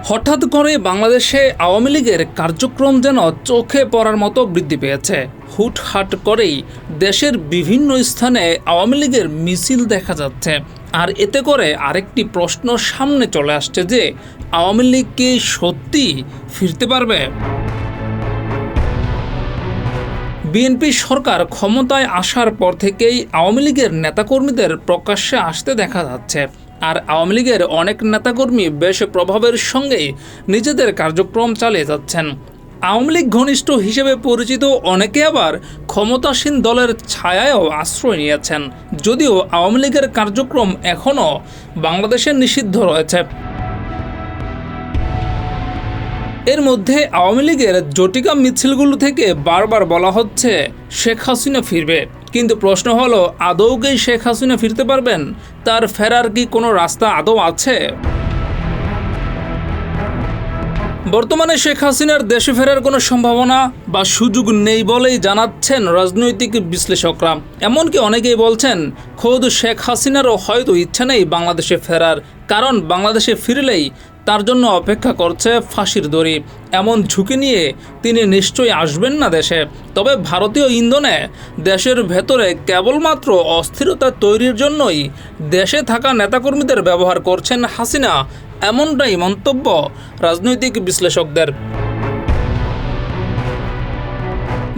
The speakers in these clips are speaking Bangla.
হঠাৎ করে বাংলাদেশে আওয়ামী লীগের কার্যক্রম যেন চোখে পড়ার মতো বৃদ্ধি পেয়েছে। হুটহাট করেই দেশের বিভিন্ন স্থানে আওয়ামী লীগের মিছিল দেখা যাচ্ছে। আর এতে করে আরেকটি প্রশ্ন সামনে চলে আসছে যে আওয়ামী লীগ কি সত্যি ফিরতে পারবে? বিএনপি সরকার ক্ষমতায় আসার পর থেকেই আওয়ামী লীগের নেতাকর্মীদের প্রকাশ্যে আসতে দেখা যাচ্ছে। আর আওয়ামী লীগের অনেক নেতাকর্মী বেশ প্রভাবের সঙ্গেই নিজেদের কার্যক্রম চালিয়ে যাচ্ছেন। আওয়ামী লীগ ঘনিষ্ঠ হিসেবে পরিচিত অনেকে আবার ক্ষমতাসীন দলের ছায়ায়ও আশ্রয় নিয়েছেন, যদিও আওয়ামী লীগের কার্যক্রম এখনও বাংলাদেশে নিষিদ্ধ রয়েছে। এর মধ্যে আওয়ামী লীগের জটিকা মিছিলগুলো থেকে বারবার বলা হচ্ছে শেখ হাসিনা ফিরবে, কিন্তু প্রশ্ন হলো আদৌ কি শেখ হাসিনা ফিরতে পারবেন? তার ফেরার কি কোনো রাস্তা আদৌ আছে? বর্তমানে শেখ হাসিনার দেশে ফেরার কোনো সম্ভাবনা বা সুযোগ নেই বলেই জানাচ্ছেন রাজনৈতিক বিশ্লেষকরা। এমনকি অনেকেই বলছেন খোদ শেখ হাসিনারও হয়তো ইচ্ছা নেই বাংলাদেশে ফেরার, কারণ বাংলাদেশে ফিরলেই তার জন্য অপেক্ষা করছে ফাঁসির দড়ি। এমন ঝুঁকি নিয়ে তিনি নিশ্চয়ই আসবেন না দেশে। তবে ভারতীয় ইন্ধনে দেশের ভেতরে কেবলমাত্র অস্থিরতা তৈরির জন্যই দেশে থাকা নেতাকর্মীদের ব্যবহার করছেন হাসিনা, এমনটাই মন্তব্য রাজনৈতিক বিশ্লেষকদের।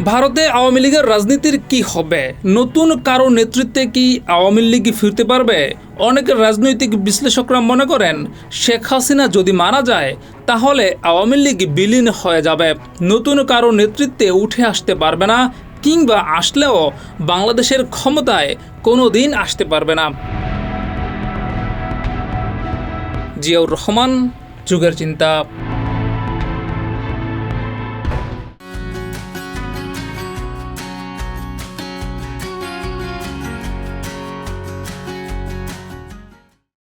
ভারতে আওয়ামী লীগের রাজনীতির কি হবে? নতুন কারো নেতৃত্বে কি আওয়ামী লীগ ফিরতে পারবে? অনেক রাজনৈতিক বিশ্লেষকরা মনে করেন শেখ হাসিনা যদি মারা যায় তাহলে আওয়ামী লীগ বিলীন হয়ে যাবে, নতুন কারো নেতৃত্বে উঠে আসতে পারবে না, কিংবা আসলেও বাংলাদেশের ক্ষমতায় কোনো দিন আসতে পারবে না। জিয়াউর রহমান, যুগের চিন্তা।